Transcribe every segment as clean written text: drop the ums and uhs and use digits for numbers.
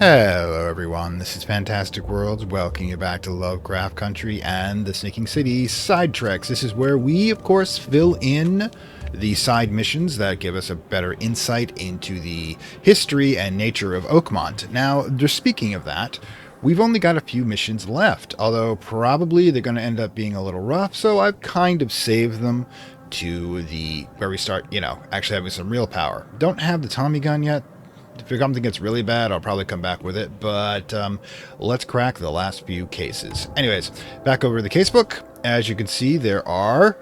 Hello everyone, this is Fantastic Worlds, welcoming you back to Lovecraft Country and the Sneaking City Side Treks. This is where we, of course, fill in the side missions that give us a better insight into the history and nature of Oakmont. Now, just speaking of that, we've only got a few missions left, although probably they're going to end up being a little rough, so I've kind of saved them to the where we start, actually having some real power. Don't have the Tommy gun yet. If something gets really bad, I'll probably come back with it, but let's crack the last few cases. Anyways, back over to the casebook. As you can see, there are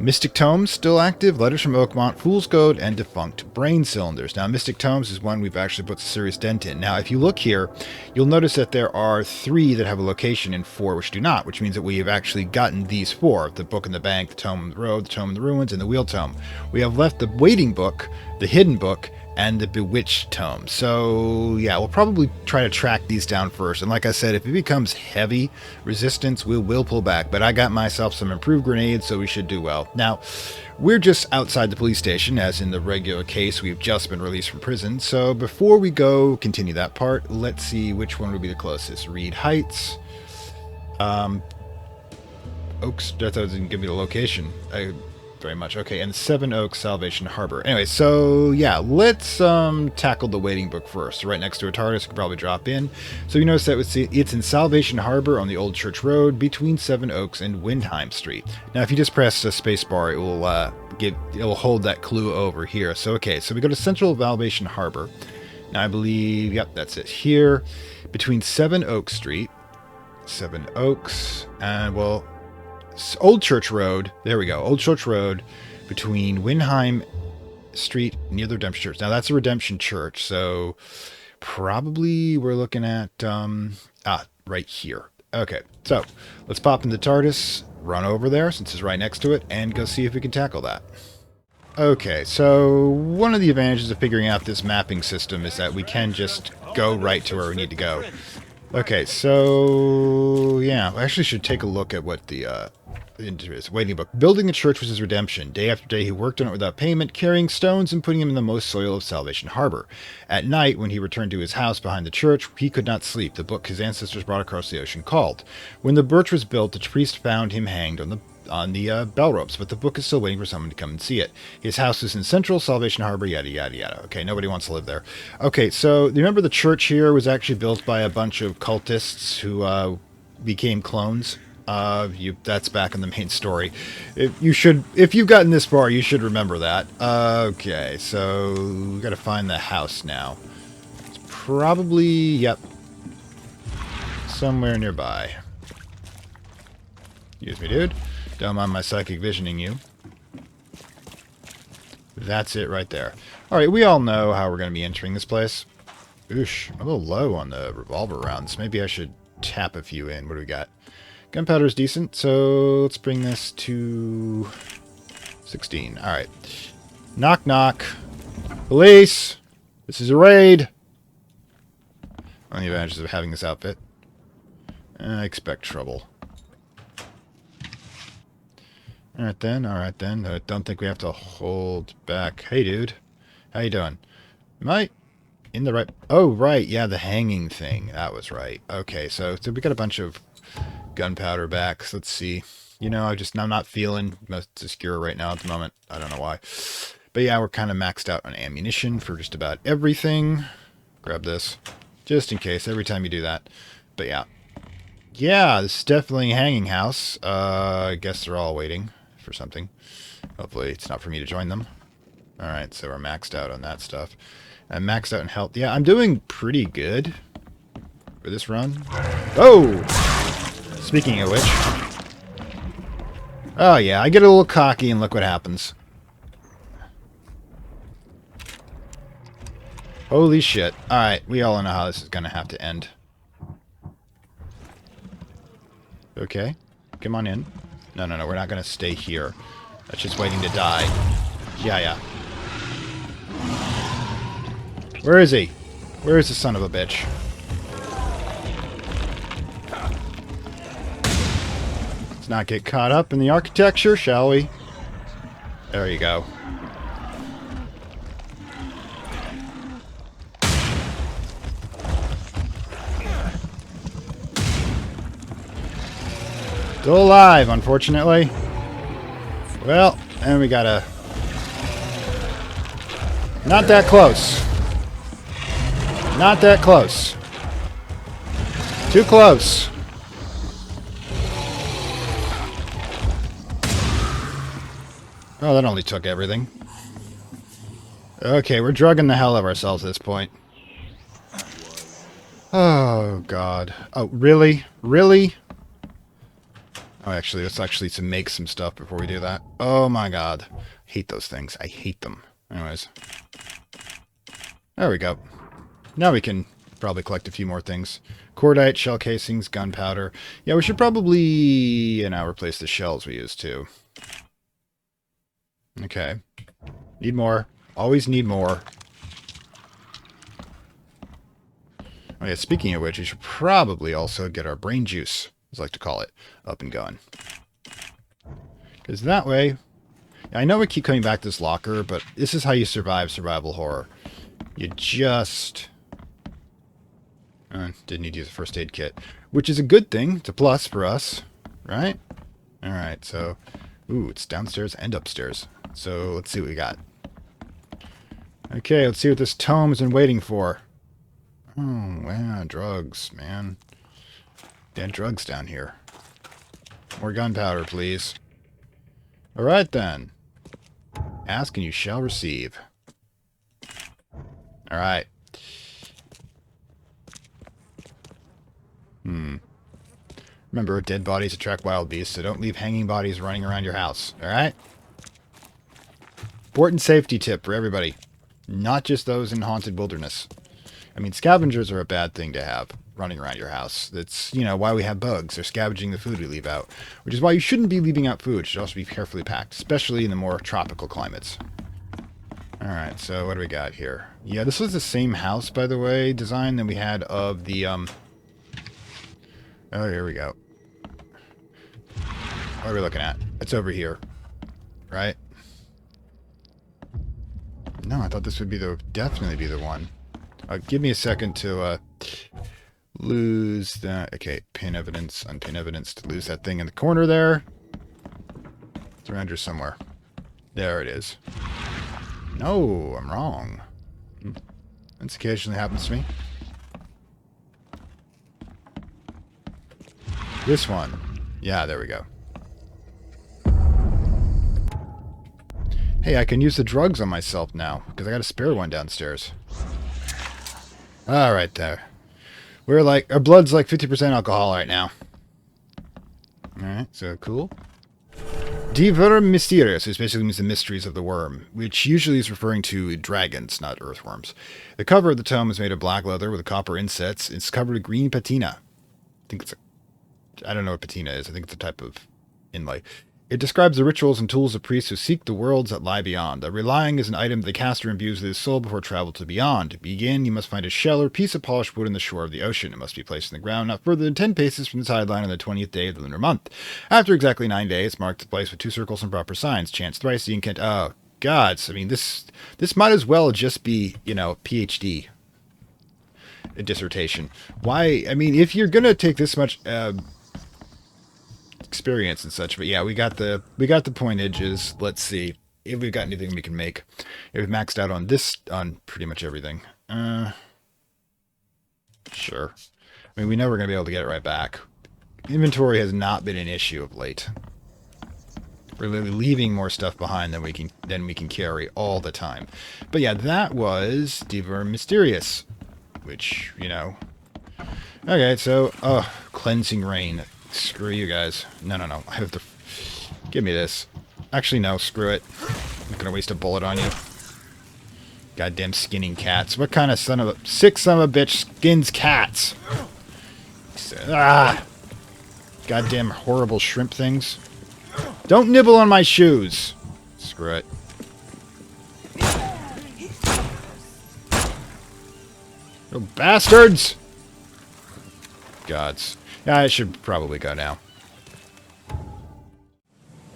Mystic Tomes still active, Letters from Oakmont, Fool's Gold, and Defunct Brain Cylinders. Now, Mystic Tomes is one we've actually put a serious dent in. Now, if you look here, you'll notice that there are 3 that have a location and 4 which do not, which means that we have actually gotten these 4, the Book in the Bank, the Tome in the Road, the Tome in the Ruins, and the Wheel Tome. We have left the Waiting Book, the Hidden Book, and the Bewitched Tome. So, yeah, we'll probably try to track these down first. And like I said, if it becomes heavy resistance, we will pull back. But I got myself some improved grenades, so we should do well. Now, we're just outside the police station, as in the regular case. We've just been released from prison. So before we go continue that part, let's see which one would be the closest. Reed Heights. Oaks, that doesn't give me the location. Very much. Okay, and Seven Oaks Salvation Harbor. Anyway, so yeah, let's tackle the Waiting Book first. Right next to a TARDIS, you can probably drop in. So you notice that it's in Salvation Harbor on the Old Church Road between Seven Oaks and Windheim Street. Now, if you just press the space bar, it will hold that clue over here. So okay, so we go to Central Salvation Harbor. Now I believe, yep, that's it here, between Seven Oaks Street, Seven Oaks, and well, Old Church Road, there we go, Old Church Road, between Windheim Street, near the Redemption Church. Now, that's a Redemption Church, so probably we're looking at, right here. Okay, so let's pop in the TARDIS, run over there, since it's right next to it, and go see if we can tackle that. Okay, so one of the advantages of figuring out this mapping system is that we can just go right to where we need to go. Okay, so yeah, I actually should take a look at what the Waiting Book. Building a church was his redemption. Day after day he worked on it without payment, carrying stones and putting them in the most soil of Salvation Harbor. At night, when he returned to his house behind the church, he could not sleep. The book his ancestors brought across the ocean called. When the birch was built, the priest found him hanged on the bell ropes, but the book is still waiting for someone to come and see it. His house is in Central Salvation Harbor, yada, yada, yada. Okay, nobody wants to live there. Okay, so remember the church here was actually built by a bunch of cultists who became clones? That's back in the main story. If you've gotten this far, you should remember that. Okay, so we gotta find the house now. It's probably, yep, somewhere nearby. Excuse me, dude. Don't mind my psychic visioning you. That's it right there. Alright, we all know how we're going to be entering this place. Oosh, I'm a little low on the revolver rounds. Maybe I should tap a few in. What do we got? Gunpowder's decent, so let's bring this to 16. Alright. Knock, knock. Police! This is a raid! One of the advantages of having this outfit. I expect trouble. Alright then. I don't think we have to hold back. Hey, dude. How you doing? Am I in the right... Oh, right. Yeah, the hanging thing. That was right. Okay, so we got a bunch of gunpowder back. So let's see. I'm not feeling most secure right now at the moment. I don't know why. But yeah, we're kind of maxed out on ammunition for just about everything. Grab this. Just in case, every time you do that. But yeah. Yeah, this is definitely a hanging house. I guess they're all waiting for something. Hopefully it's not for me to join them. Alright, so we're maxed out on that stuff. I'm maxed out in health. Yeah, I'm doing pretty good for this run. Oh! Speaking of which. Oh yeah, I get a little cocky and look what happens. Holy shit. Alright, we all know how this is going to have to end. Okay, come on in. No, we're not going to stay here. That's just waiting to die. Yeah. Where is he? Where is the son of a bitch? Let's not get caught up in the architecture, shall we? There you go. Still alive, unfortunately. Well, and we gotta... Not that close. Not that close. Too close. Oh, that only took everything. Okay, we're drugging the hell out of ourselves at this point. Oh, God. Oh, really? Really? Oh, actually, let's actually to make some stuff before we do that. Oh, my God. I hate those things. I hate them. Anyways. There we go. Now we can probably collect a few more things. Cordite, shell casings, gunpowder. Yeah, we should probably, you know, replace the shells we used too. Okay. Need more. Always need more. Oh yeah, speaking of which, we should probably also get our brain juice, as I like to call it, up and going. Because that way... I know we keep coming back to this locker, but this is how you survive survival horror. You just... didn't need to use a first aid kit. Which is a good thing. It's a plus for us. Right? Alright, so... Ooh, it's downstairs and upstairs. So, let's see what we got. Okay, let's see what this tome's been waiting for. Oh, wow, drugs, man. Dead drugs down here. More gunpowder, please. Alright, then. Ask and you shall receive. Alright. Remember, dead bodies attract wild beasts, so don't leave hanging bodies running around your house. Alright? Important safety tip for everybody. Not just those in haunted wilderness. I mean, scavengers are a bad thing to have running around your house. That's, you know, why we have bugs. They're scavenging the food we leave out. Which is why you shouldn't be leaving out food. It should also be carefully packed, especially in the more tropical climates. Alright, so what do we got here? Yeah, this was the same house, by the way, design that we had of the, Oh, here we go. What are we looking at? It's over here. Right? No, I thought this would be definitely be the one. Give me a second to lose that. Okay, pin evidence, unpin evidence to lose that thing in the corner there. It's around here somewhere. There it is. No, I'm wrong. This occasionally happens to me. This one. Yeah, there we go. Hey, I can use the drugs on myself now, because I got a spare one downstairs. Alright there. We're like, our blood's like 50% alcohol right now. Alright, so cool. Divers Mysterious, which basically means the mysteries of the worm, which usually is referring to dragons, not earthworms. The cover of the tome is made of black leather with copper insets. It's covered with green patina. I think it's I don't know what patina is. I think it's a type of inlay. It describes the rituals and tools of priests who seek the worlds that lie beyond. The relying is an item the caster imbues with his soul before travel to beyond. To begin, you must find a shell or piece of polished wood on the shore of the ocean. It must be placed in the ground not further than 10 paces from the sideline on the 20th day of the lunar month. After exactly 9 days, mark the place with 2 circles and proper signs. Chance thrice the incant... Oh, gods. I mean, this might as well just be, you know, PhD. A dissertation. Why? I mean, if you're going to take this much... experience and such, but yeah, we got the pointages. Let's see if we've got anything we can make. If we've maxed out on pretty much everything. Sure. I mean, we know we're gonna be able to get it right back. Inventory has not been an issue of late. We're literally leaving more stuff behind than we can carry all the time. But yeah, that was Divers Mysterious, which, you know. Okay, so cleansing rain. Screw you guys. No. I have to... Give me this. Actually, no. Screw it. I'm not gonna waste a bullet on you. Goddamn skinning cats. What kind of sick son of a bitch skins cats? Ah! Goddamn horrible shrimp things. Don't nibble on my shoes. Screw it. You bastards! Gods. Yeah, I should probably go now.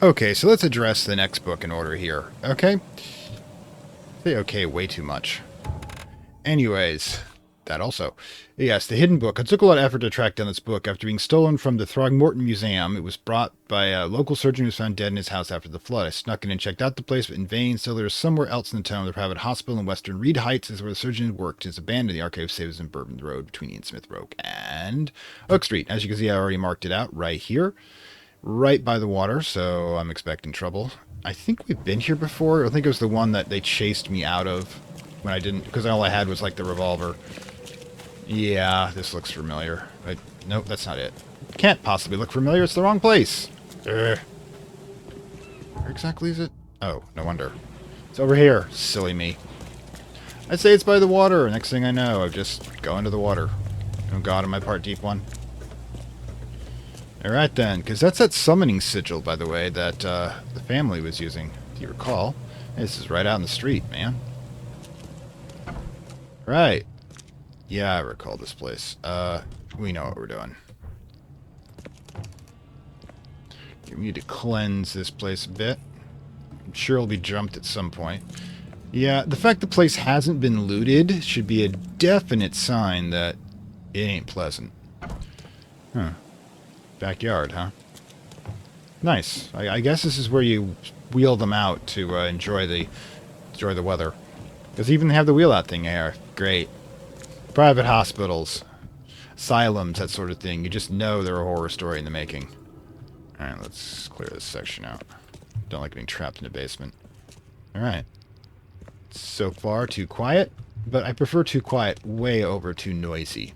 Okay, so let's address the next book in order here, okay? Say okay way too much. Anyways, That also. Yes, the hidden book. It took a lot of effort to track down this book. After being stolen from the Throgmorton Museum, it was brought by a local surgeon who was found dead in his house after the flood. I snuck in and checked out the place, but in vain. So there was somewhere else in the town. The private hospital in Western Reed Heights is where the surgeon worked. It's abandoned. The archive saves in Bourbon Road between Ian Smith Road and Oak Street. As you can see, I already marked it out right here, right by the water, so I'm expecting trouble. I think we've been here before. I think it was the one that they chased me out of when I didn't, because all I had was like the revolver. Yeah, this looks familiar. But nope, that's not it. Can't possibly look familiar. It's the wrong place. Where exactly is it? Oh, no wonder. It's over here. Silly me. I'd say it's by the water. Next thing I know, I've just go into the water. Oh god, am I part deep one? Alright then, because that's that summoning sigil, by the way, that the family was using, if you recall. This is right out in the street, man. Right. Yeah, I recall this place. We know what we're doing. We need to cleanse this place a bit. I'm sure it'll be jumped at some point. Yeah, the fact the place hasn't been looted should be a definite sign that it ain't pleasant. Huh. Backyard, huh? Nice. I guess this is where you wheel them out to enjoy the weather. Because even have the wheel out thing here. Great. Private hospitals, asylums, that sort of thing. You just know they're a horror story in the making. Alright, let's clear this section out. Don't like being trapped in a basement. Alright. So far, too quiet. But I prefer too quiet way over too noisy.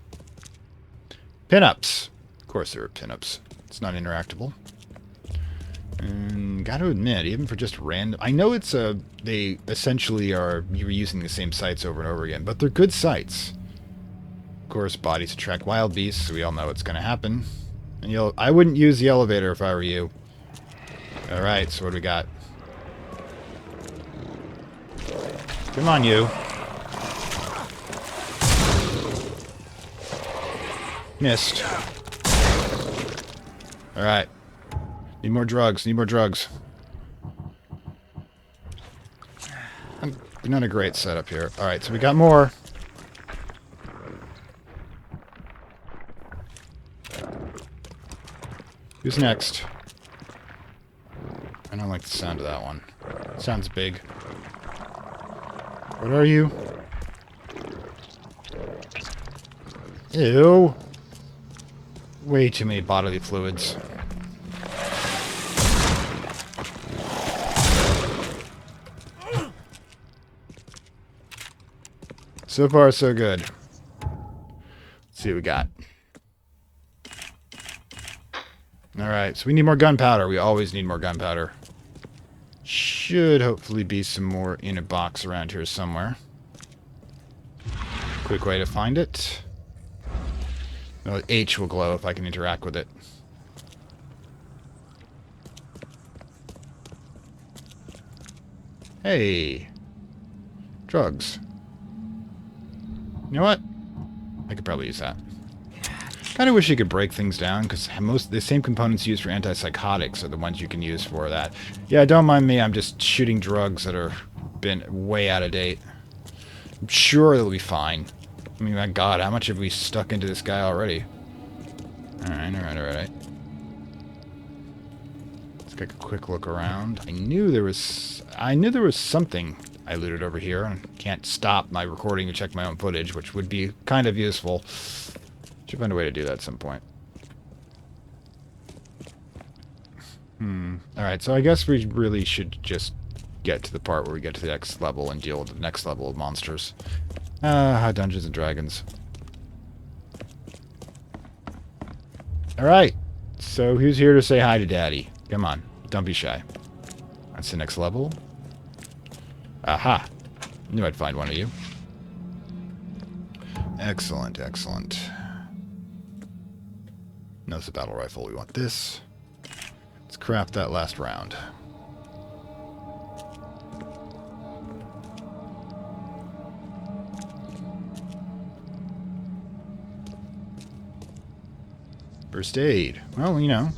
Pinups. Of course there are pinups. It's not interactable. And gotta admit, even for just random... I know it's they essentially are reusing the same sites over and over again, but they're good sites. Of course, bodies attract wild beasts, so we all know what's going to happen. And I wouldn't use the elevator if I were you. Alright, so what do we got? Come on, you. Missed. Alright. Need more drugs, need more drugs. Not a great setup here. Alright, so we got more. Who's next? I don't like the sound of that one. It sounds big. What are you? Ew. Way too many bodily fluids. So far, so good. Let's see what we got. Alright, so we need more gunpowder. We always need more gunpowder. Should hopefully be some more in a box around here somewhere. Quick way to find it. Well, H will glow if I can interact with it. Hey. Drugs. You know what? I could probably use that. Kind of wish you could break things down, because most the same components used for antipsychotics are the ones you can use for that. Yeah, don't mind me, I'm just shooting drugs that are been way out of date. I'm sure it'll be fine. I mean, my god, how much have we stuck into this guy already? Alright. Let's take a quick look around. I knew there was something I looted over here, and can't stop my recording to check my own footage, which would be kind of useful. Should find a way to do that at some point. Alright, so I guess we really should just get to the part where we get to the next level and deal with the next level of monsters. Dungeons and Dragons. Alright, so who's here to say hi to Daddy? Come on, don't be shy. That's the next level. Aha! Knew I'd find one of you. Excellent, excellent. No, it's a battle rifle. We want this. Let's craft that last round. First aid. Well, you know.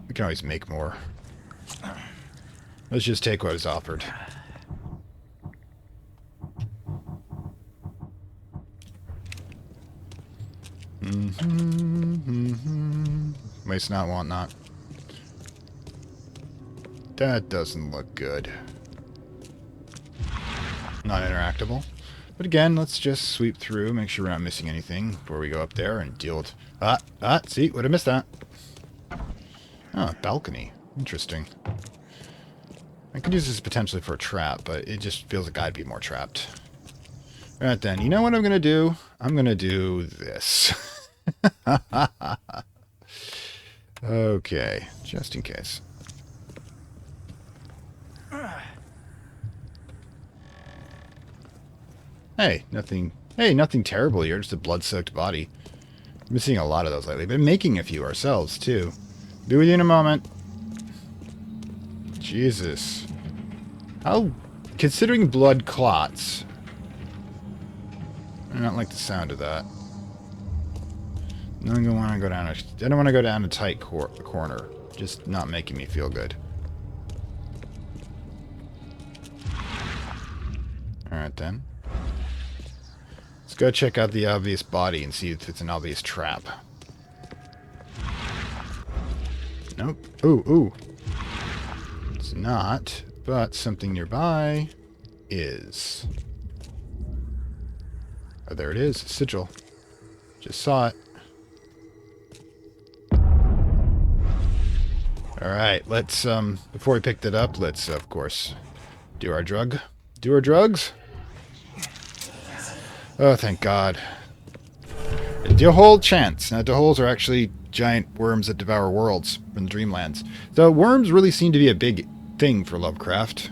We can always make more. Let's just take what is offered. Waste not, want not. That doesn't look good. Not interactable. But again, let's just sweep through, make sure we're not missing anything before we go up there and deal with... see, would have missed that. Oh, balcony. Interesting. I could use this potentially for a trap, but it just feels like I'd be more trapped. Alright then, you know what I'm going to do? I'm going to do this. Okay, just in case. Hey, nothing terrible here, just a blood-soaked body. I've been seeing a lot of those lately. Been making a few ourselves, too. Be with you in a moment. Jesus. How... Considering blood clots... I don't like the sound of that. I don't want to go down a tight corner. Just not making me feel good. Alright then. Let's go check out the obvious body and see if it's an obvious trap. Nope. Ooh. It's not, but something nearby is. Oh, there it is. Sigil. Just saw it. Alright, let's, before we pick that up, let's, of course, do our drug. Do our drugs? Oh, thank God. The whole chance. Now, the holes are actually giant worms that devour worlds in the Dreamlands. So, worms really seem to be a big thing for Lovecraft.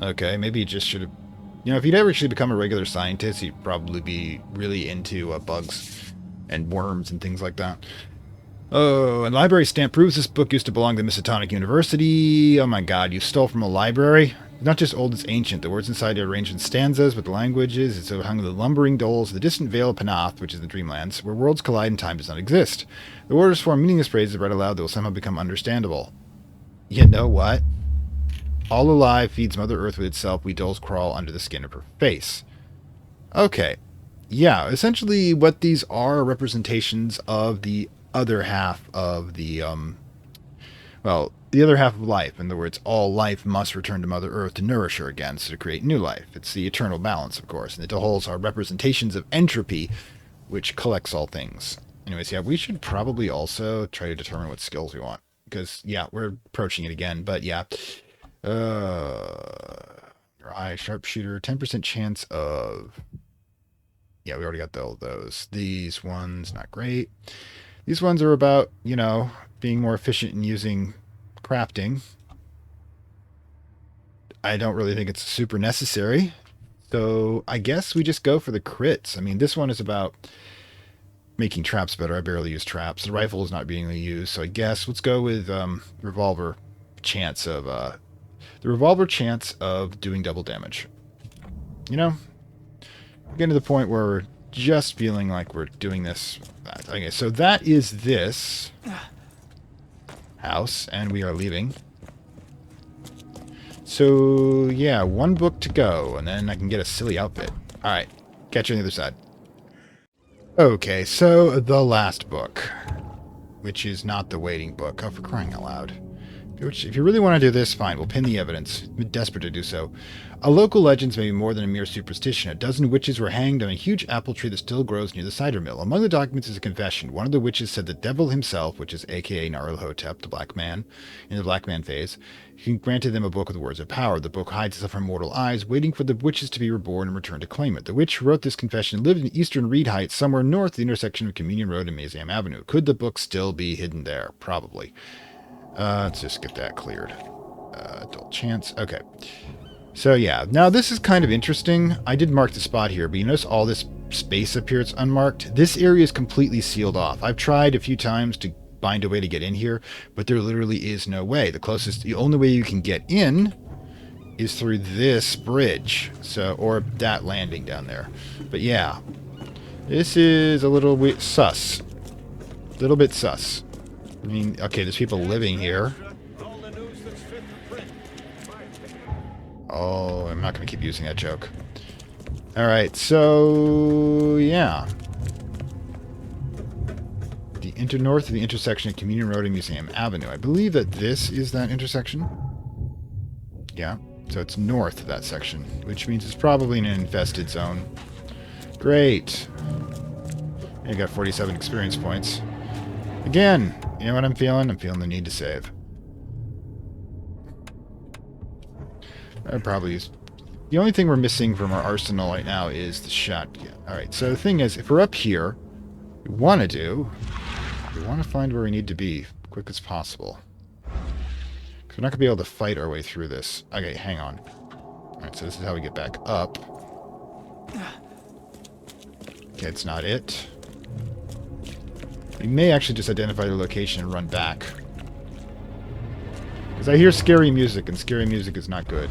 Okay, maybe he just should have... You know, if he'd ever actually become a regular scientist, he'd probably be really into bugs and worms and things like that. Oh, and library stamp proves this book used to belong to Miskatonic University. Oh my God, you stole from a library? Not just old, it's ancient. The words inside are arranged in stanzas, but the languages, it's hung in the lumbering doles of the distant Vale of Panath, which is the Dreamlands, where worlds collide and time does not exist. The words form meaningless phrases read aloud that will somehow become understandable. You know what? All alive feeds Mother Earth with itself. We doles crawl under the skin of her face. Okay. Yeah, essentially what these are representations of the other half of the, the other half of life. In other words, all life must return to Mother Earth to nourish her again, so to create new life. It's the eternal balance, of course. And the holes are representations of entropy, which collects all things. Anyways, yeah, we should probably also try to determine what skills we want. Because, yeah, we're approaching it again, but yeah. Your eye, sharpshooter, 10% chance of... Yeah, we already got all those. These ones, not great. These ones are about, you know, being more efficient in using crafting. I don't really think it's super necessary. So I guess we just go for the crits. I mean, this one is about making traps better. I barely use traps. The rifle is not being used, so I guess let's go with revolver chance of doing double damage. You know, getting to the point where we're just feeling like we're doing this. Okay, so that is this house, and we are leaving. So, yeah, one book to go, and then I can get a silly outfit. Alright, catch you on the other side. Okay, so the last book, which is not the waiting book. Oh, for crying out loud. If you really want to do this, fine, we'll pin the evidence. I'm desperate to do so. A local legends may be more than a mere superstition. A dozen witches were hanged on a huge apple tree that still grows near the cider mill. Among the documents is a confession. One of the witches said the devil himself, which is a.k.a. Nyarlathotep, the Black Man, in the Black Man phase, he granted them a book with words of power. The book hides itself from mortal eyes, waiting for the witches to be reborn and return to claim it. The witch who wrote this confession lived in eastern Reed Heights, somewhere north of the intersection of Communion Road and Mayzam Avenue. Could the book still be hidden there? Probably. Let's just get that cleared. Adult chance. Okay. So yeah, now this is kind of interesting. I did mark the spot here, but you notice all this space up here, it's unmarked. This area is completely sealed off. I've tried a few times to find a way to get in here, but there literally is no way. The only way you can get in is through this bridge. So, or that landing down there. But yeah, this is a little bit sus. A little bit sus. I mean, okay, there's people living here. Oh, I'm not going to keep using that joke. Alright, so... yeah. north of the intersection of Communion Road and Museum Avenue. I believe that this is that intersection. Yeah, so it's north of that section, which means it's probably in an infested zone. Great. I got 47 experience points. Again, you know what I'm feeling? I'm feeling the need to save. I'd probably use... The only thing we're missing from our arsenal right now is the shotgun. Alright, so the thing is, if we're up here, we want to find where we need to be as quick as possible. Because we're not going to be able to fight our way through this. Okay, hang on. Alright, so this is how we get back up. Okay, it's not it. We may actually just identify the location and run back. Because I hear scary music, and scary music is not good.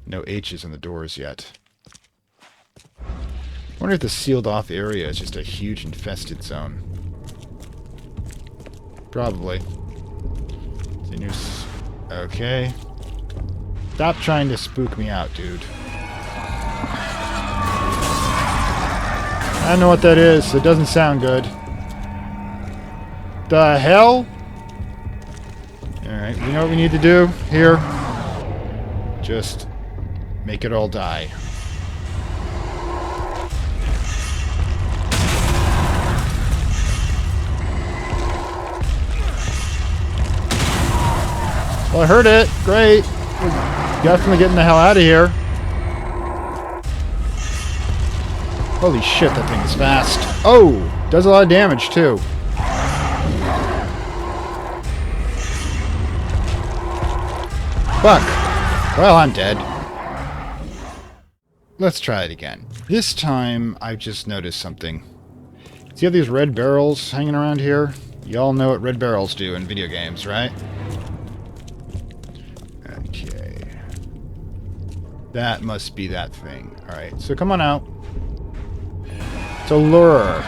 No H's in the doors yet. I wonder if the sealed off area is just a huge infested zone. Probably. Okay. Stop trying to spook me out, dude. I don't know what that is. It doesn't sound good. The hell? Alright, you know what we need to do here? Just make it all die. Well, I heard it. Great. We're definitely getting the hell out of here. Holy shit, that thing is fast. Oh! Does a lot of damage, too. Fuck. Well, I'm dead. Let's try it again. This time, I've just noticed something. See how these red barrels hanging around here? Y'all know what red barrels do in video games, right? Okay. That must be that thing. Alright, so come on out. It's a lure.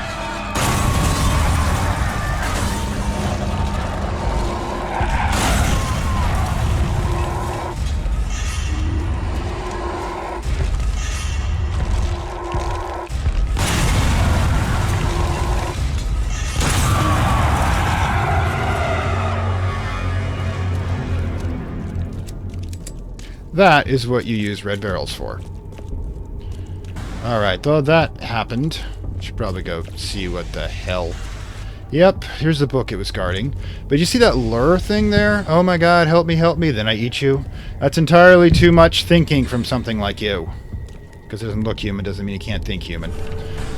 That is what you use red barrels for. Alright, though that happened, should probably go see what the hell. Yep, here's the book it was guarding. But you see that lure thing there? Oh my god, help me, then I eat you. That's entirely too much thinking from something like you. Because it doesn't look human doesn't mean you can't think human.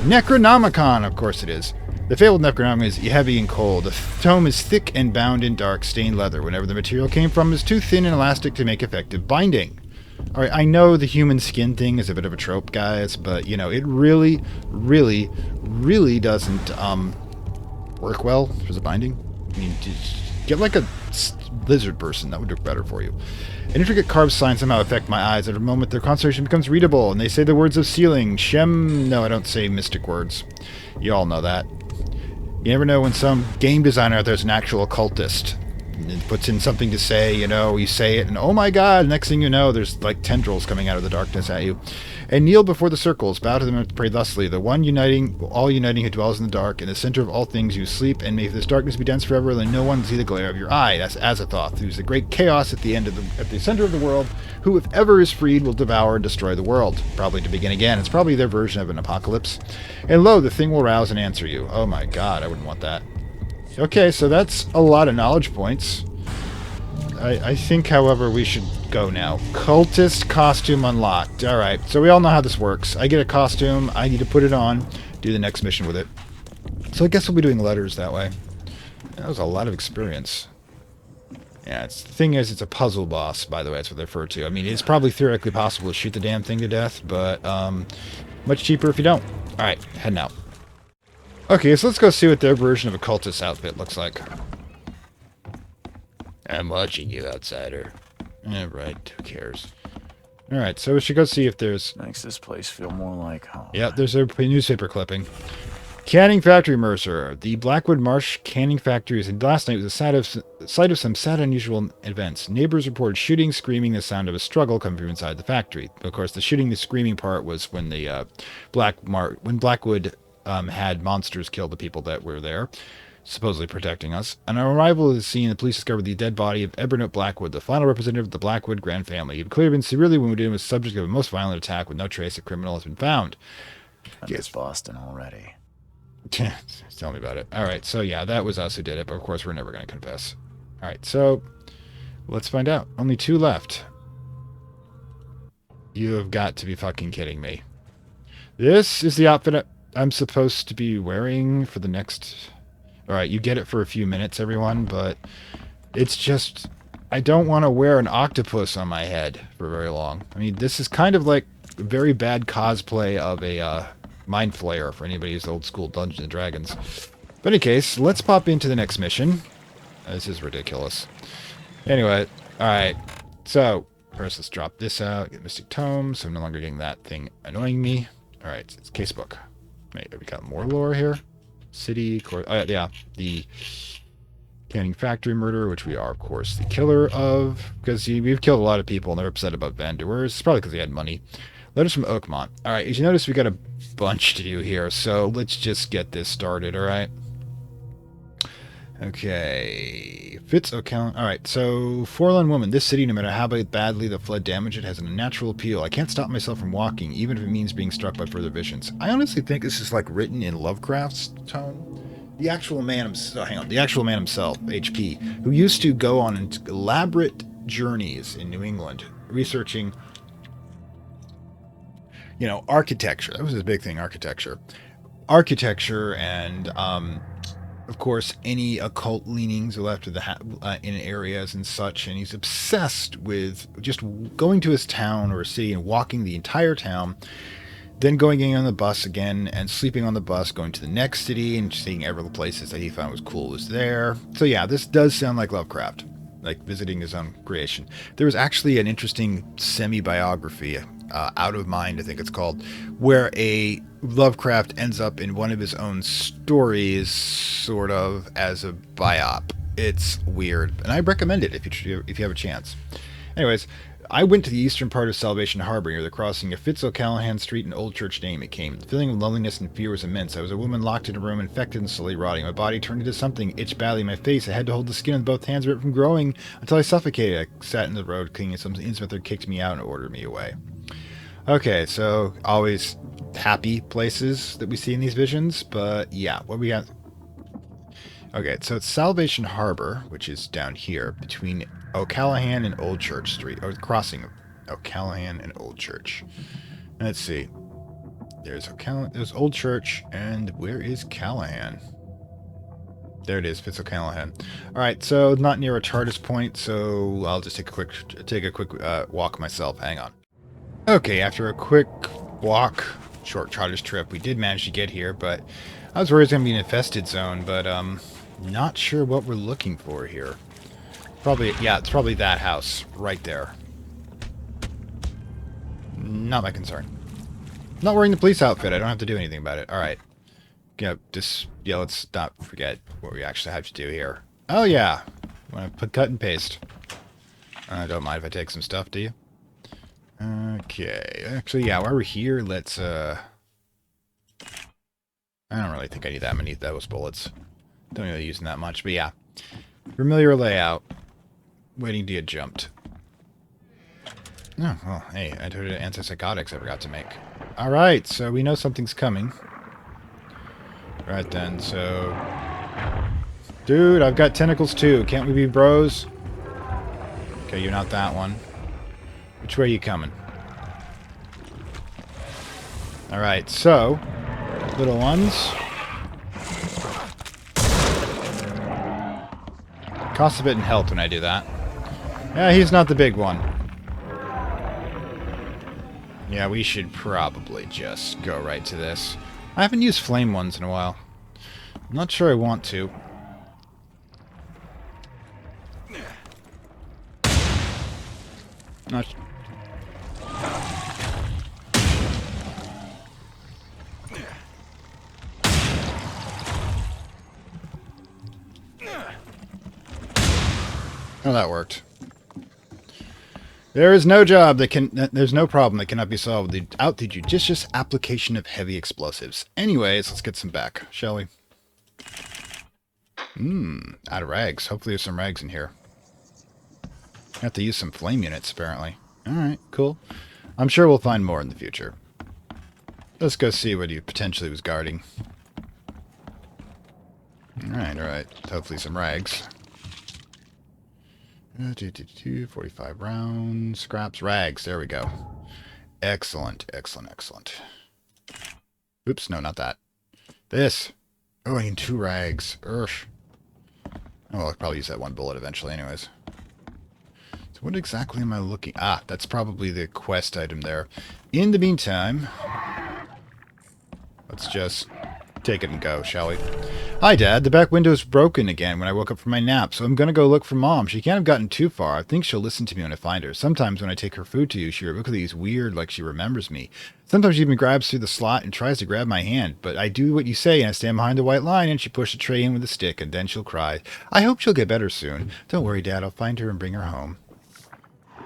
Necronomicon, of course it is. The fabled Necronomicon is heavy and cold. The tome is thick and bound in dark, stained leather. Whenever the material came from, it is too thin and elastic to make effective binding. Alright, I know the human skin thing is a bit of a trope, guys, but, you know, it really, really, really doesn't, work well for the binding. I mean, just get like a lizard person. That would work better for you. An intricate carved sign somehow affect my eyes. At a moment, their concentration becomes readable, and they say the words of sealing. Shem... No, I don't say mystic words. You all know that. You never know when some game designer out there is an actual occultist. And puts in something to say, you know, you say it, and oh my god, next thing you know, there's like tendrils coming out of the darkness at you. And kneel before the circles, bow to them and pray thusly, the one uniting, all uniting who dwells in the dark, in the center of all things you sleep, and may this darkness be dense forever, and no one see the glare of your eye. That's Azathoth, who's the great chaos at the end of at the center of the world, who, if ever is freed, will devour and destroy the world. Probably to begin again. It's probably their version of an apocalypse. And lo, the thing will rouse and answer you. Oh my god, I wouldn't want that. Okay, so that's a lot of knowledge points. I think, however, we should go now. Cultist costume unlocked. Alright, so we all know how this works. I get a costume, I need to put it on, do the next mission with it. So I guess we'll be doing letters that way. That was a lot of experience. Yeah, the thing is, it's a puzzle boss, by the way, that's what they refer to. I mean, it's probably theoretically possible to shoot the damn thing to death, but much cheaper if you don't. Alright, heading out. Okay, so let's go see what their version of a cultist outfit looks like. I'm watching you, outsider. Right, who cares? Alright, so we should go see if there's... Makes this place feel more like home. Yeah, there's a newspaper clipping. Canning Factory Mercer. The Blackwood Marsh Canning Factory last night was the site of some sad, unusual events. Neighbors reported shooting, screaming, the sound of a struggle coming from inside the factory. Of course, the shooting, the screaming part was when the Blackwood had monsters kill the people that were there, supposedly protecting us. On our arrival at the scene, the police discovered the dead body of Evernote Blackwood, the final representative of the Blackwood Grand family. He had clearly been severely wounded and was subject of a most violent attack with no trace of criminal has been found. It's Boston already. Tell me about it. All right, so yeah, that was us who did it, but of course we're never going to confess. All right, so let's find out. Only 2 left. You have got to be fucking kidding me. This is the outfit I'm supposed to be wearing for the next... All right, you get it for a few minutes, everyone, but it's just... I don't want to wear an octopus on my head for very long. I mean, this is kind of like a very bad cosplay of a Mind Flayer for anybody who's old school Dungeons and Dragons. But in any case, let's pop into the next mission. This is ridiculous. Anyway, all right, so... First, let's drop this out, get Mystic Tome, so I'm no longer getting that thing annoying me. All right, it's casebook. Wait, we got more lore here. City, yeah, the Canning Factory murder, which we are, of course, the killer of, because we've killed a lot of people, and they're upset about Van Deurs. It's probably because they had money. Letters from Oakmont. All right, as you notice, we got a bunch to do here, so let's just get this started, all right? Okay, Fitz Occult. All right, so Forlorn Woman. This city, no matter how badly the flood damaged it, has an unnatural appeal. I can't stop myself from walking, even if it means being struck by further visions. I honestly think this is like written in Lovecraft's tone. The actual man himself, the actual man himself, HP, who used to go on elaborate journeys in New England, researching, you know, architecture. That was his big thing, architecture and of course, any occult leanings are left of the in areas and such, and he's obsessed with just going to his town or city and walking the entire town, then going in on the bus again and sleeping on the bus, going to the next city and seeing every places that he found was cool was there. So yeah, this does sound like Lovecraft, like visiting his own creation. There was actually an interesting semi-biography, Out of Mind, I think it's called, where a Lovecraft ends up in one of his own stories, sort of as a biop. It's weird, and I recommend it if you have a chance. Anyways, I went to the eastern part of Salvation Harbor near the crossing of Fitz O'Callahan Street and Old Church Dame. It came. The feeling of loneliness and fear was immense. I was a woman locked in a room, infected and slowly rotting. My body turned into something, itched badly in my face. I had to hold the skin with both hands to prevent it from growing until I suffocated. I sat in the road cleaning. Some insmith kicked me out and ordered me away. Okay, so always happy places that we see in these visions, but yeah, what we got? Okay, so it's Salvation Harbor, which is down here between O'Callahan and Old Church Street, or the crossing of O'Callahan and Old Church. Let's see. There's Old Church, and where is Callahan? There it is, Fitz O'Callahan. All right, so not near a TARDIS point, so I'll just take a quick walk myself. Hang on. Okay, after a quick walk, short TARDIS trip, we did manage to get here, but I was worried it was going to be an infested zone, but not sure what we're looking for here. Probably, yeah, it's probably that house right there. Not my concern. Not wearing the police outfit. I don't have to do anything about it. All right. Yeah, let's not forget what we actually have to do here. Oh, yeah. Want to put cut and paste. I don't mind if I take some stuff, do you? Okay. Actually, yeah, while we're here, let's, I don't really think I need that many of those bullets. Don't really use them that much, but yeah. Familiar layout. Waiting to get jumped. Oh, well, hey, I told you antipsychotics I forgot to make. Alright, so we know something's coming. Right then, so... Dude, I've got tentacles too. Can't we be bros? Okay, you're not that one. Which way are you coming? Alright, so... Little ones... Costs a bit in health when I do that. Yeah, he's not the big one. Yeah, we should probably just go right to this. I haven't used flame ones in a while. I'm not sure I want to. Not... Oh, that worked. There is no job that can. There's no problem that cannot be solved without the judicious application of heavy explosives. Anyways, let's get some back, shall we? Out of rags. Hopefully there's some rags in here. I have to use some flame units, apparently. Alright, cool. I'm sure we'll find more in the future. Let's go see what he potentially was guarding. Alright. Hopefully some rags. 45 rounds. Scraps. Rags. There we go. Excellent. Oops, no, not that. This. Oh, I need 2 rags. Ursh. Oh, well, I'll probably use that 1 bullet eventually anyways. So what exactly am I looking... Ah, that's probably the quest item there. In the meantime, let's just take it and go, shall we? Hi, Dad. The back window's broken again when I woke up from my nap, so I'm going to go look for Mom. She can't have gotten too far. I think she'll listen to me when I find her. Sometimes when I take her food to you, she looks at these weird like she remembers me. Sometimes she even grabs through the slot and tries to grab my hand, but I do what you say and I stand behind the white line and she pushes the tray in with a stick and then she'll cry. I hope she'll get better soon. Don't worry, Dad. I'll find her and bring her home.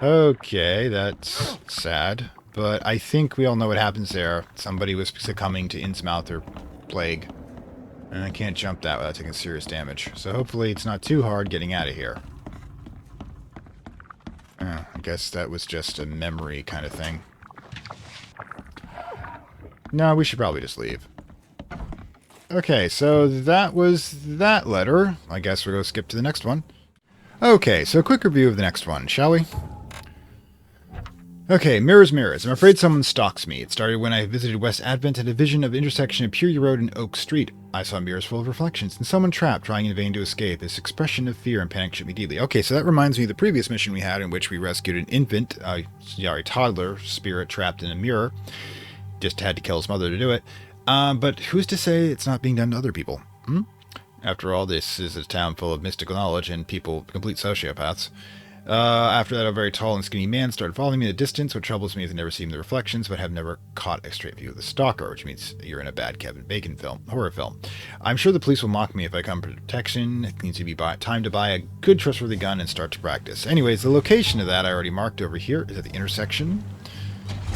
Okay, that's sad, but I think we all know what happens there. Somebody was succumbing to Innsmouth or plague. And I can't jump that without taking serious damage. So hopefully it's not too hard getting out of here. I guess that was just a memory kind of thing. No, we should probably just leave. Okay, so that was that letter. I guess we'll go skip to the next one. Okay, so a quick review of the next one, shall we? Okay, mirrors. I'm afraid someone stalks me. It started when I visited West Advent at a vision of intersection of Purey Road and Oak Street. I saw mirrors full of reflections, and someone trapped, trying in vain to escape. This expression of fear and panic shook me deeply. Okay, so that reminds me of the previous mission we had in which we rescued an infant, a toddler spirit trapped in a mirror. Just had to kill his mother to do it. But who's to say it's not being done to other people? After all, this is a town full of mystical knowledge and people, complete sociopaths. After that, a very tall and skinny man started following me in the distance. What troubles me is I've never seen the reflections, but have never caught a straight view of the stalker, which means you're in a bad Kevin Bacon horror film. I'm sure the police will mock me if I come for protection. It needs to be time to buy a good, trustworthy gun and start to practice. Anyways, the location of that I already marked over here is at the intersection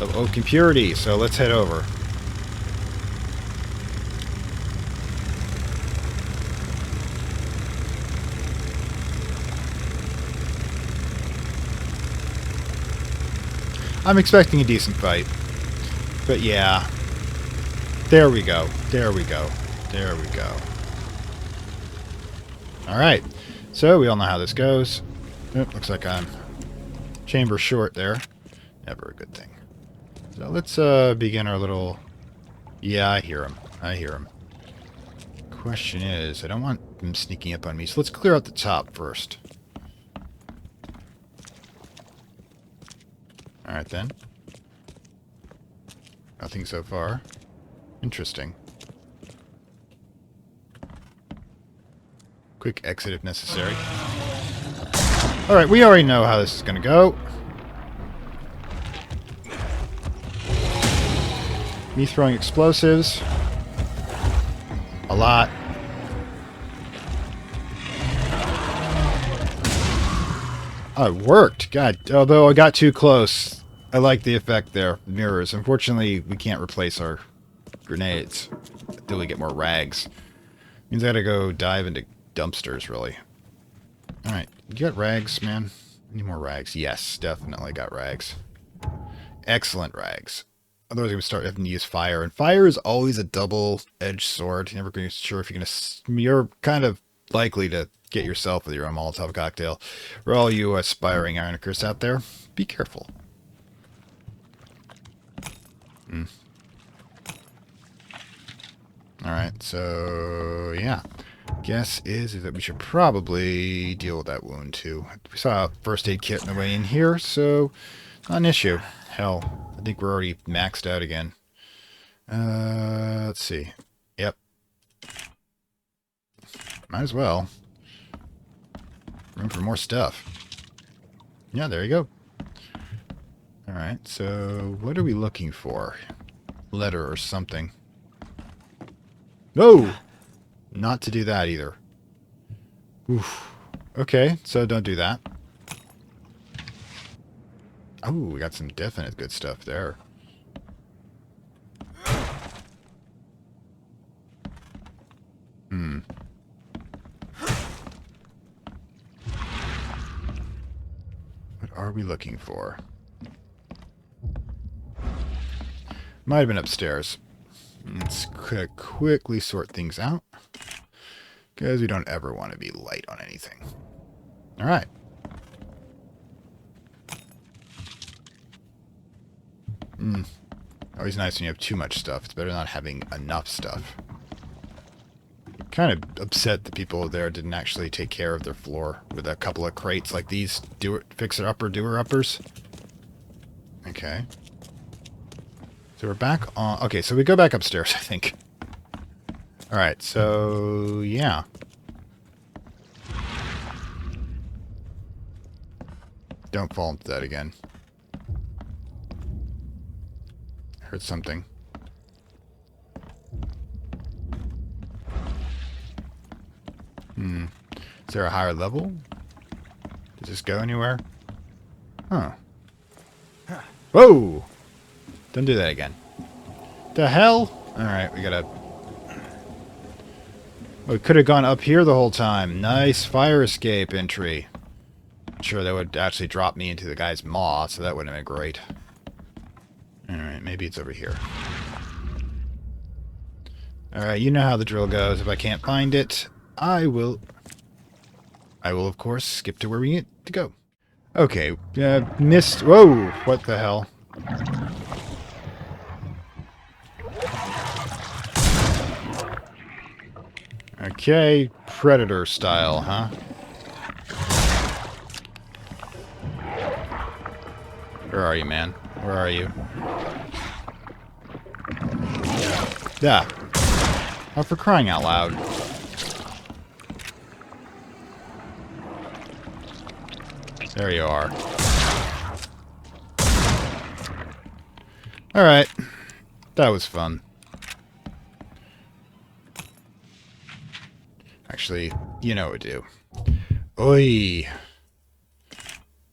of Oak and Purity, so let's head over. I'm expecting a decent fight. But yeah. There we go. Alright. So we all know how this goes. Oop, looks like I'm chamber short there. Never a good thing. So let's begin our little... Yeah, I hear him. Question is, I don't want them sneaking up on me, so let's clear out the top first. Alright then. Nothing so far. Interesting. Quick exit if necessary. Alright, we already know how this is going to go. Me throwing explosives. A lot. Oh, it worked. God, although I got too close. I like the effect there. Mirrors. Unfortunately, we can't replace our grenades until we get more rags. Means I gotta go dive into dumpsters, really. Alright, you got rags, man? I need more rags. Yes, definitely got rags. Excellent rags. Otherwise, I'm going to start having to use fire. And fire is always a double-edged sword. You're never going to be sure if you're going to... You're kind of likely to get yourself with your own Molotov cocktail. For all you aspiring ironicers out there, be careful. Alright, so... Yeah. Guess is that we should probably deal with that wound, too. We saw a first aid kit on the way in here, so... Not an issue. Hell, I think we're already maxed out again. Let's see. Yep. Might as well. Room for more stuff. Yeah, there you go. Alright, so what are we looking for? Letter or something. No! Not to do that either. Oof. Okay, so don't do that. Oh, we got some definite good stuff there. What are we looking for? Might have been upstairs. Let's quickly sort things out, because we don't ever want to be light on anything. Alright. Always nice when you have too much stuff. It's better not having enough stuff. Kind of upset the people there didn't actually take care of their floor with a couple of crates like these fixer-upper, doer-uppers. Okay. So we're back on... Okay, so we go back upstairs, I think. Alright, so... yeah. Don't fall into that again. Heard something. Is there a higher level? Does this go anywhere? Huh. Whoa! Don't do that again. The hell? Alright, we gotta... We could have gone up here the whole time. Nice fire escape entry. I'm sure that would actually drop me into the guy's maw, so that wouldn't have been great. Alright, maybe it's over here. Alright, you know how the drill goes. If I can't find it, I will, of course, skip to where we need to go. Okay, missed... Whoa! What the hell? Okay, Predator style, huh? Where are you, man? Where are you? Yeah. Oh, for crying out loud. There you are. Alright. That was fun. Actually, you know what to do. Oi!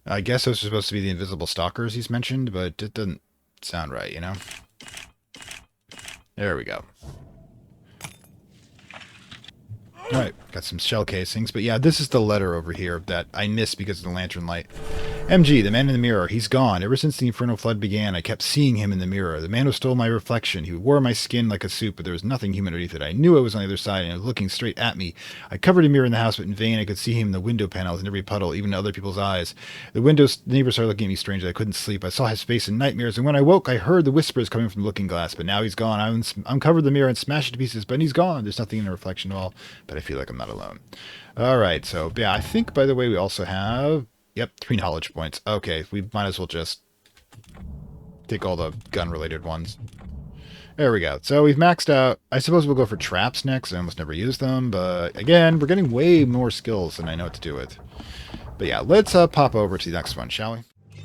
I guess those are supposed to be the Invisible Stalkers he's mentioned, but it doesn't sound right, you know? There we go. Alright, got some shell casings, but yeah, this is the letter over here that I missed because of the lantern light. MG, the man in the mirror, he's gone. Ever since the Infernal Flood began, I kept seeing him in the mirror. The man who stole my reflection. He wore my skin like a suit, but there was nothing human underneath it. I knew I was on the other side, and he was looking straight at me. I covered a mirror in the house, but in vain. I could see him in the window panels, in every puddle, even in other people's eyes. The neighbors started looking at me strangely. I couldn't sleep. I saw his face in nightmares, and when I woke, I heard the whispers coming from the looking glass, but now he's gone. I uncovered the mirror and smashed it to pieces, but he's gone. There's nothing in the reflection at all, but I feel like I'm not alone. Alright, so, yeah, I think, by the way, we also have... Yep, 3 knowledge points. Okay, we might as well just take all the gun-related ones. There we go. So we've maxed out. I suppose we'll go for traps next. I almost never use them, but again, we're getting way more skills than I know what to do with. But yeah, let's pop over to the next one, shall we?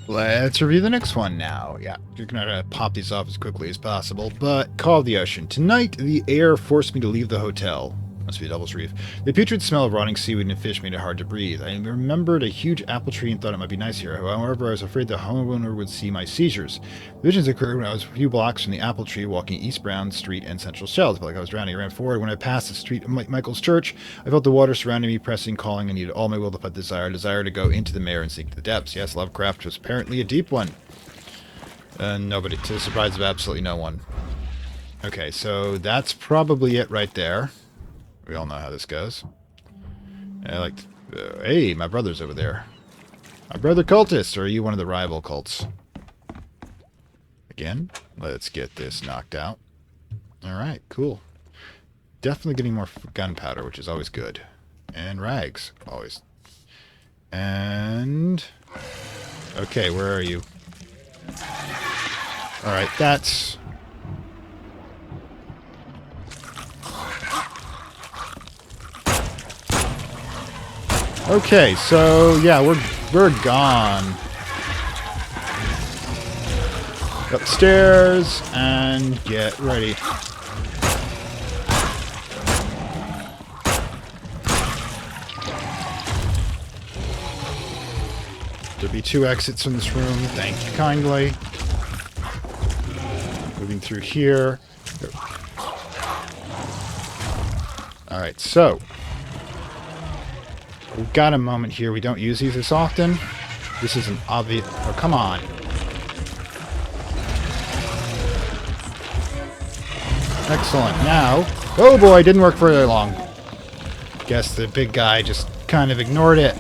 Let's review the next one now. Yeah, you're going to pop these off as quickly as possible, but Call of the Ocean. Tonight, the air forced me to leave the hotel. Must be a devil's reef. The putrid smell of rotting seaweed and fish made it hard to breathe. I remembered a huge apple tree and thought it might be nice here. However, I was afraid the homeowner would see my seizures. Visions occurred when I was a few blocks from the apple tree, walking East Brown Street and Central Shells. I felt like I was drowning. I ran forward. When I passed the street of Michael's Church, I felt the water surrounding me, pressing, calling. I needed all my will to fight desire to go into the mare and sink to the depths. Yes, Lovecraft was apparently a deep one. Nobody, to the surprise of absolutely no one. Okay, so that's probably it right there. We all know how this goes. I like... hey, my brother's over there. My brother cultist, or are you one of the rival cults? Again, let's get this knocked out. Alright, cool. Definitely getting more gunpowder, which is always good. And rags, always. And... okay, where are you? Alright, that's... okay, so yeah, we're gone. Upstairs and get ready. There'll be 2 exits from this room. Thank you kindly. Moving through here. Alright, so. We've got a moment here. We don't use these as often. This is an obvious... Oh, come on. Excellent. Now... Oh boy, didn't work for very long. Guess the big guy just kind of ignored it.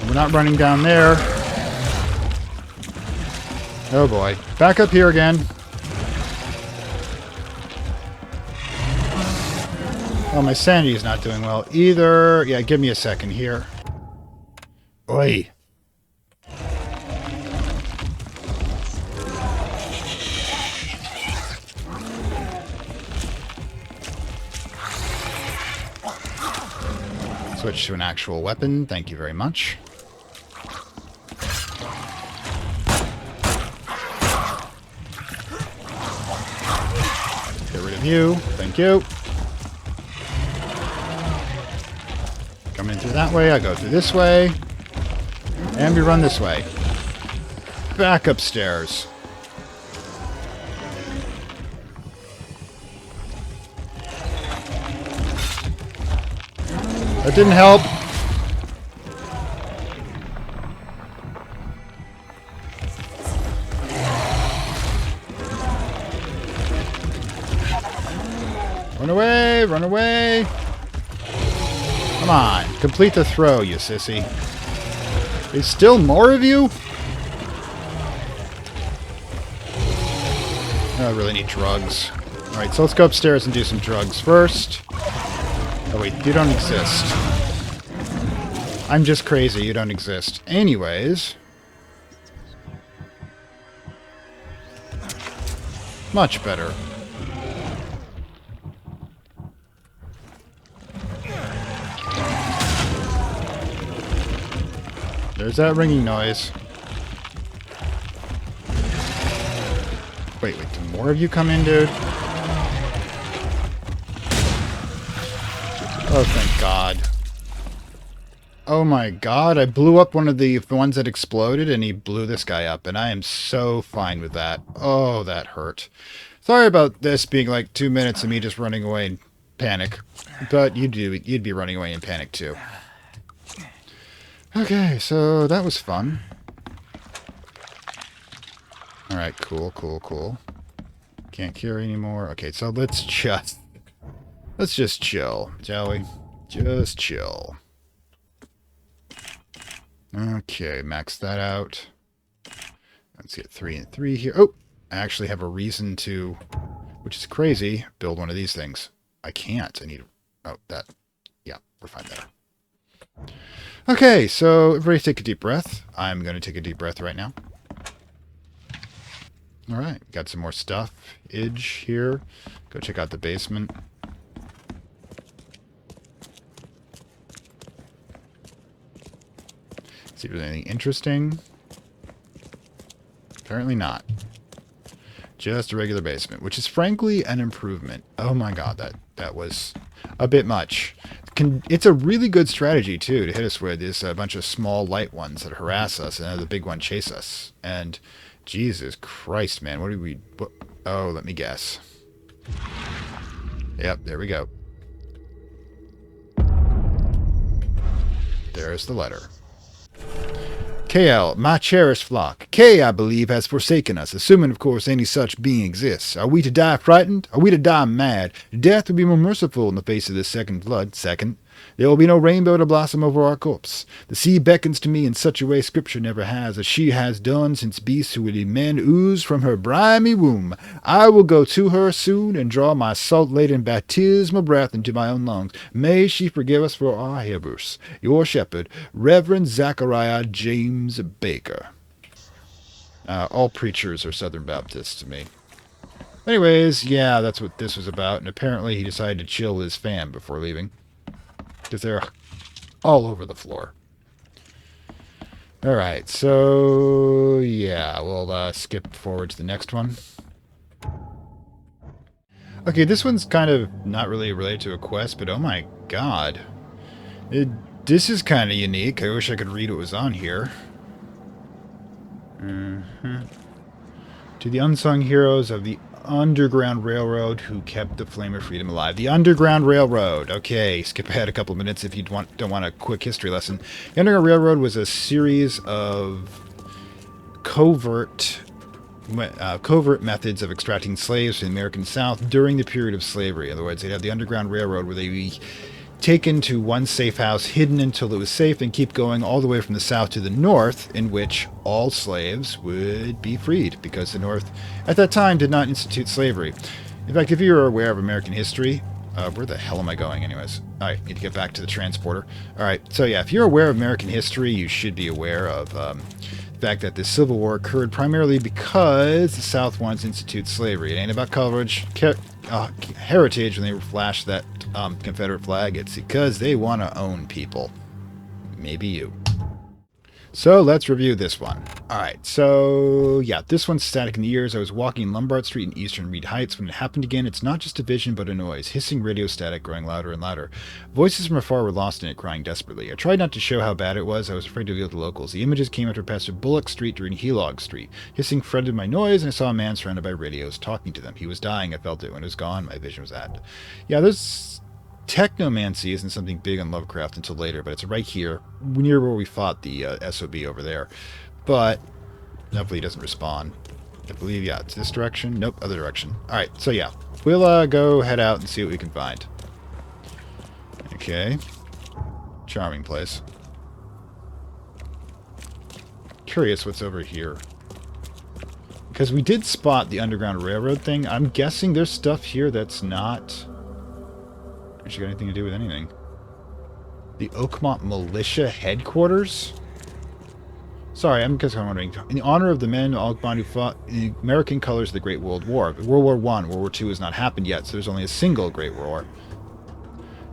We're not running down there. Oh boy. Back up here again. Oh, my sanity is not doing well either. Yeah, give me a second here. Oi. Switch to an actual weapon. Thank you very much. Get rid of you. Thank you. Coming through that way. I go through this way. And we run this way. Back upstairs. That didn't help. Run away! Run away! Come on. Complete the throw, you sissy. There's still more of you? I really need drugs. Alright, so let's go upstairs and do some drugs first. Oh wait, you don't exist. I'm just crazy, you don't exist. Anyways. Much better. There's that ringing noise. Wait, do more of you come in, dude? Oh, thank God. Oh my God, I blew up one of the ones that exploded, and he blew this guy up, and I am so fine with that. Oh, that hurt. Sorry about this being like 2 minutes of me just running away in panic. But you'd be running away in panic too. Okay, so that was fun. Alright, cool. Can't carry anymore. Okay, so let's just chill, shall we? Just chill. Okay, max that out. Let's get 3 and 3 here. Oh, I actually have a reason to, which is crazy, build one of these things. I can't. I need... Oh, that... Yeah, we're fine there. Okay, so everybody take a deep breath. I'm going to take a deep breath right now. Alright, got some more stuff. Idge here. Go check out the basement. See if there's anything interesting. Apparently not. Just a regular basement, which is frankly an improvement. Oh my God, that was a bit much. It's a really good strategy too to hit us with is a bunch of small light ones that harass us and have the big one chase us. And Jesus Christ, man, what do we... What, oh, let me guess. Yep, there we go. There's the letter. KL, my cherished flock. K, I believe, has forsaken us, assuming, of course, any such being exists. Are we to die frightened? Are we to die mad? Death will be more merciful in the face of this second flood. Second, there will be no rainbow to blossom over our corpse. The sea beckons to me in such a way Scripture never has, as she has done since beasts who would be men oozed from her briny womb. I will go to her soon and draw my salt-laden baptismal breath into my own lungs. May she forgive us for our errors. Your shepherd, Reverend Zachariah James Baker. All preachers are Southern Baptists to me. Anyways, yeah, that's what this was about, and apparently he decided to chill his fam before leaving. Because they're all over the floor. Alright, so yeah, we'll skip forward to the next one. Okay, this one's kind of not really related to a quest, but oh my God. This is kind of unique. I wish I could read what was on here. To the unsung heroes of the Underground Railroad who kept the flame of freedom alive. The Underground Railroad. Okay, skip ahead a couple of minutes if you don't want a quick history lesson. The Underground Railroad was a series of covert methods of extracting slaves from the American South during the period of slavery. In other words, they'd have the Underground Railroad where they'd be taken to one safe house, hidden until it was safe, and keep going all the way from the south to the north, in which all slaves would be freed, because the North, at that time, did not institute slavery. In fact, if you're aware of American history, where the hell am I going anyways? Alright, need to get back to the transporter. Alright, so yeah, if you're aware of American history, you should be aware of the fact that the Civil War occurred primarily because the South wanted to institute slavery. It ain't about coverage, heritage when they flash that Confederate flag. It's because they want to own people. Maybe you. So let's review this one. Alright, so yeah, this one's static in the ears. I was walking Lombard Street in eastern Reed Heights. When it happened again, it's not just a vision but a noise. Hissing radio static growing louder and louder. Voices from afar were lost in it, crying desperately. I tried not to show how bad it was. I was afraid to reveal the locals. The images came after past Bullock Street during Helog Street. Hissing fretted my noise, and I saw a man surrounded by radios talking to them. He was dying. I felt it. When it was gone, my vision was at. Yeah, there's... Technomancy isn't something big on Lovecraft until later, but it's right here, near where we fought the SOB over there. But, hopefully he doesn't respawn. I believe, yeah, it's this direction. Nope, other direction. Alright, so yeah, we'll go head out and see what we can find. Okay. Charming place. Curious what's over here. Because we did spot the Underground Railroad thing. I'm guessing there's stuff here that's not... actually got anything to do with anything. The Oakmont Militia Headquarters? Sorry, I'm just wondering. In the honor of the men of Oakmont who fought in the American colors of the Great World War. World War I, World War II has not happened yet, so there's only a single Great War.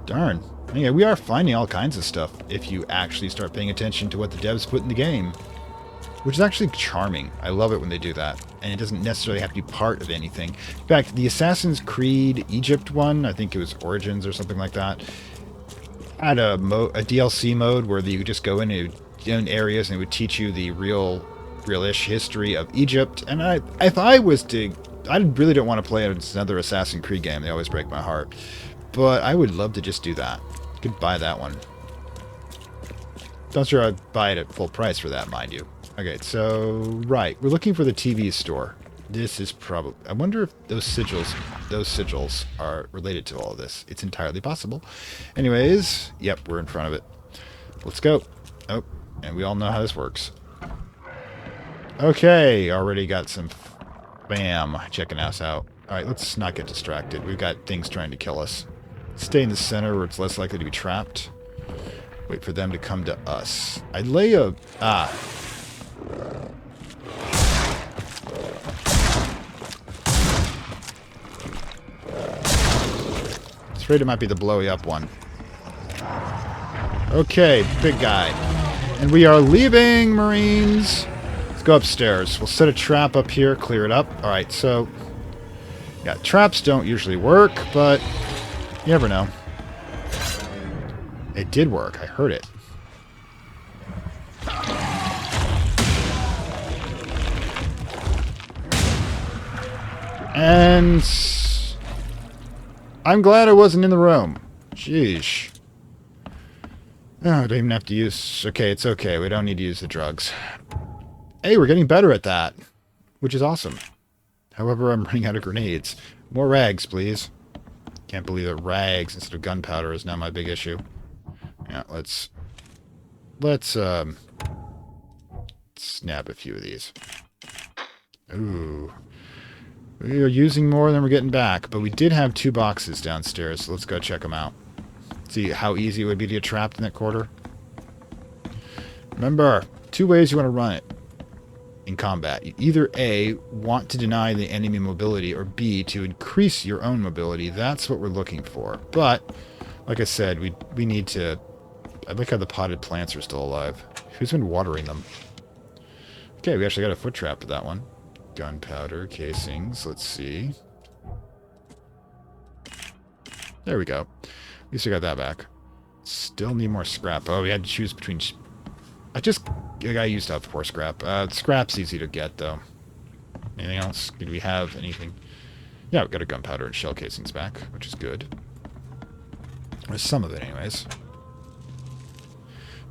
Darn. Yeah, we are finding all kinds of stuff if you actually start paying attention to what the devs put in the game. Which is actually charming. I love it when they do that. And it doesn't necessarily have to be part of anything. In fact, the Assassin's Creed Egypt one, I think it was Origins or something like that, had a DLC mode where you could just go into areas and it would teach you the real-ish history of Egypt. And if I was to... I really don't want to play another Assassin's Creed game. They always break my heart. But I would love to just do that. You could buy that one. Not sure I'd buy it at full price for that, mind you. Okay, so, right. We're looking for the TV store. This is probably... I wonder if those sigils are related to all of this. It's entirely possible. Anyways, yep, we're in front of it. Let's go. Oh, and we all know how this works. Okay, already got some... Bam, checking us out. Alright, let's not get distracted. We've got things trying to kill us. Stay in the center where it's less likely to be trapped. Wait for them to come to us. I'd lay a... Afraid it might be the blowy up one. Okay, big guy. And we are leaving, Marines. Let's go upstairs. We'll set a trap up here, clear it up. Alright, so... yeah, traps don't usually work, but you never know. It did work. I heard it. And... I'm glad I wasn't in the room. Sheesh. Oh, I don't even have to use... okay, it's okay. We don't need to use the drugs. Hey, we're getting better at that. Which is awesome. However, I'm running out of grenades. More rags, please. Can't believe that rags instead of gunpowder is now my big issue. Yeah, let's snap a few of these. Ooh. We are using more than we're getting back, but we did have 2 boxes downstairs, so let's go check them out. See how easy it would be to get trapped in that quarter. Remember, 2 ways you want to run it in combat. You either A, want to deny the enemy mobility, or B, to increase your own mobility. That's what we're looking for. But, like I said, we need to... I like how the potted plants are still alive. Who's been watering them? Okay, we actually got a foot trap for that one. Gunpowder, casings, let's see. There we go. At least I got that back. Still need more scrap. Oh, we had to choose between... I used up 4 scrap. Scrap's easy to get, though. Anything else? Did we have anything? Yeah, we got a gunpowder and shell casings back, which is good. Or some of it, anyways.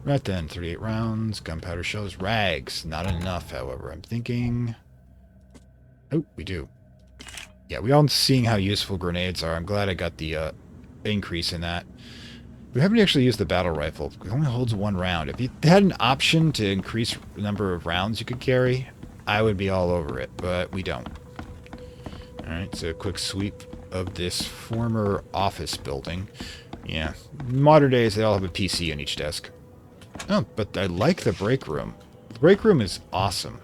Right then, 38 rounds, gunpowder shells, rags. Not enough, however. I'm thinking... Oh, we do. Yeah, we all seeing how useful grenades are. I'm glad I got the increase in that. We haven't actually used the battle rifle. It only holds 1 round. If you had an option to increase the number of rounds you could carry, I would be all over it, but we don't. Alright, so a quick sweep of this former office building. Yeah, in modern days they all have a PC on each desk. Oh, but I like the break room. The break room is awesome.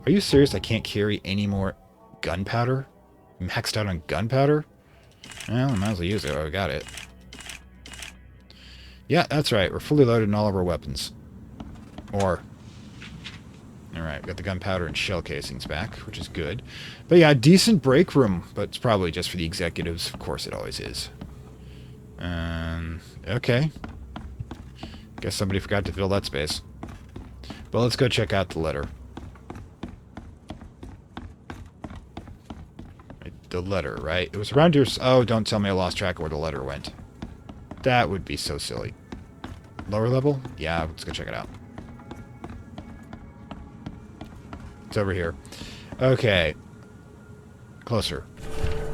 Are you serious I can't carry any more gunpowder? I'm maxed out on gunpowder? Well, I might as well use it while I got it. Yeah, that's right. We're fully loaded in all of our weapons. Alright, we got the gunpowder and shell casings back, which is good. But yeah, decent break room, but it's probably just for the executives. Of course it always is. Okay. Guess somebody forgot to fill that space. But let's go check out the letter. The letter, right? It was around your... Oh, don't tell me I lost track of where the letter went. That would be so silly. Lower level? Yeah, let's go check it out. It's over here. Okay. Closer.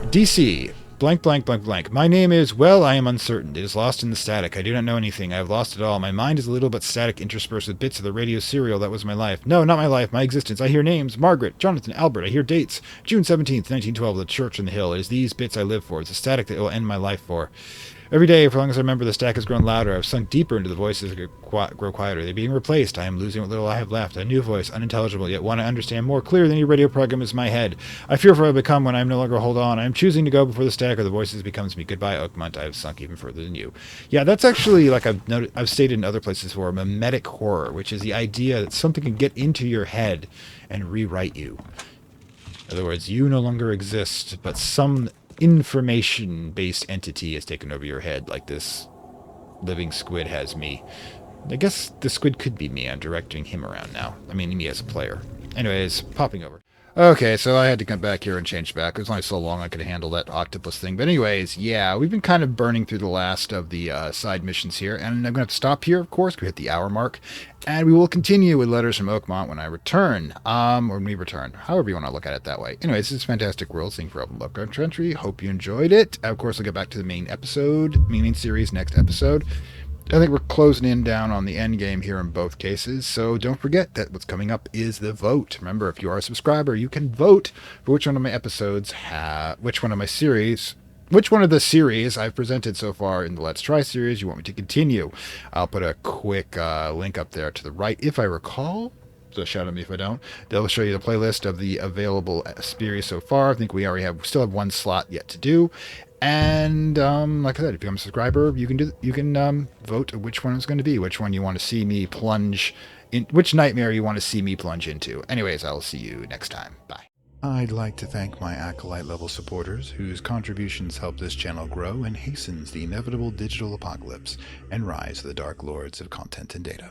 DC. Blank, blank, blank, blank. My name is, well, I am uncertain. It is lost in the static. I do not know anything. I have lost it all. My mind is a little but static, interspersed with bits of the radio serial that was my life. No, not my life, my existence. I hear names. Margaret, Jonathan, Albert. I hear dates. June 17th, 1912, the church on the hill. It is these bits I live for. It's the static that it will end my life for. Every day, for as long as I remember, the stack has grown louder. I've sunk deeper into the voices that grow quieter. They're being replaced. I am losing what little I have left. A new voice, unintelligible, yet one I understand more clear than any radio program is my head. I fear for what I become when I am no longer hold on. I am choosing to go before the stack or the voices becomes me. Goodbye, Oakmont. I have sunk even further than you. Yeah, that's actually, like I've stated in other places before, mimetic horror, which is the idea that something can get into your head and rewrite you. In other words, you no longer exist, but some information-based entity has taken over your head, like this living squid has me. I guess the squid could be me. I'm directing him around now. I mean, me as a player. Anyways, popping over. Okay, so I had to come back here and change back. It was only so long I could handle that octopus thing. But anyways, yeah, we've been kind of burning through the last of the side missions here. And I'm going to have to stop here, of course. We hit the hour mark. And we will continue with letters from Oakmont when I return. Or when we return. However you want to look at it that way. Anyways, this is Fantastic World, Sing for Open Lovecraft Country. Hope you enjoyed it. Of course, I'll get back to the main series next episode. I think we're closing in down on the end game here in both cases, so don't forget that what's coming up is the vote. Remember, if you are a subscriber, you can vote for which one of my episodes which one of the series I've presented so far in the Let's Try series you want me to continue. I'll put a quick link up there to the right, if I recall. So shout at me if I don't. They'll show you the playlist of the available series so far. I think we still have 1 slot yet to do. And like I said, if you become a subscriber, you can vote which one it's going to be, which one you want to see me plunge in, which nightmare you want to see me plunge into. Anyways, I'll see you next time. Bye. I'd like to thank my Acolyte level supporters whose contributions help this channel grow and hastens the inevitable digital apocalypse and rise of the Dark Lords of Content and Data.